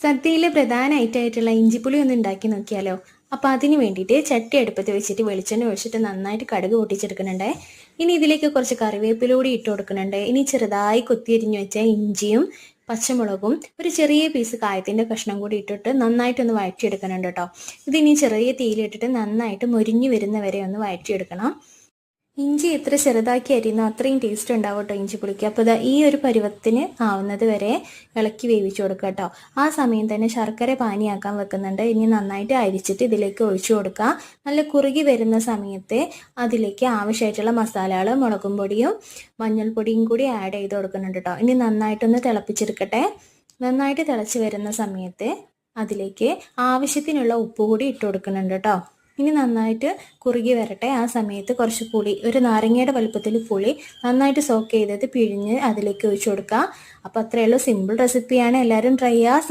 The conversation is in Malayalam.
സദ്യയിലെ പ്രധാന ഐറ്റമായിട്ടുള്ള ഇഞ്ചിപ്പുളി ഒന്ന് ഉണ്ടാക്കി നോക്കിയാലോ. അപ്പോൾ അതിന് വേണ്ടിയിട്ട് ചട്ടി അടുപ്പത്ത് വെച്ചിട്ട് വെളിച്ചെണ്ണ ഒഴിച്ചിട്ട് നന്നായിട്ട് കടുക് പൊട്ടിച്ചെടുക്കുന്നുണ്ട്. ഇനി ഇതിലേക്ക് കുറച്ച് കറിവേപ്പിലൂടെ ഇട്ട് കൊടുക്കുന്നുണ്ട്. ഇനി ചെറുതായി കൊത്തിയരിഞ്ഞു വെച്ച ഇഞ്ചിയും പച്ചമുളകും ഒരു ചെറിയ പീസ് കായത്തിൻ്റെ കഷ്ണം കൂടി ഇട്ടിട്ട് നന്നായിട്ടൊന്ന് വഴറ്റിയെടുക്കുന്നുണ്ട് കേട്ടോ. ഇതിനി ചെറിയ തീയിലിട്ടിട്ട് നന്നായിട്ട് മൊരിഞ്ഞു വരുന്നവരെ ഒന്ന് വഴറ്റിയെടുക്കണം. ഇഞ്ചി എത്ര ചെറുതാക്കി അരിയുന്നോ അത്രയും ടേസ്റ്റ് ഉണ്ടാവും കേട്ടോ ഇഞ്ചി പുളിക്ക്. അപ്പോൾ ഇതാ ഈ ഒരു പരുവത്തിന് ആവുന്നത് വരെ ഇളക്കി വേവിച്ചു കൊടുക്കുക കേട്ടോ. ആ സമയം തന്നെ ശർക്കര പാനിയാക്കാൻ വെക്കുന്നുണ്ട്. ഇനി നന്നായിട്ട് അരിച്ചിട്ട് ഇതിലേക്ക് ഒഴിച്ചു കൊടുക്കുക. നല്ല കുറുകി വരുന്ന സമയത്ത് അതിലേക്ക് ആവശ്യമായിട്ടുള്ള മസാലകൾ മുളകും പൊടിയും മഞ്ഞൾപ്പൊടിയും കൂടി ആഡ് ചെയ്ത് കൊടുക്കുന്നുണ്ട് കേട്ടോ. ഇനി നന്നായിട്ടൊന്ന് തിളപ്പിച്ചെടുക്കട്ടെ. നന്നായിട്ട് തിളച്ച് വരുന്ന സമയത്ത് അതിലേക്ക് ആവശ്യത്തിനുള്ള ഉപ്പ് കൂടി ഇട്ട് കൊടുക്കുന്നുണ്ട് കേട്ടോ. ഇനി നന്നായിട്ട് കുറുകി വരട്ടെ. ആ സമയത്ത് കുറച്ച് പുളി, ഒരു നാരങ്ങയുടെ വലുപ്പത്തിൽ പുളി നന്നായിട്ട് സോക്ക് ചെയ്തത് പിഴിഞ്ഞ് അതിലേക്ക് ഒഴിച്ചു കൊടുക്കുക. അപ്പോൾ അത്രയേ ഉള്ളൂ, സിമ്പിൾ റെസിപ്പിയാണ്. എല്ലാവരും ട്രൈ ചെയ്യുക.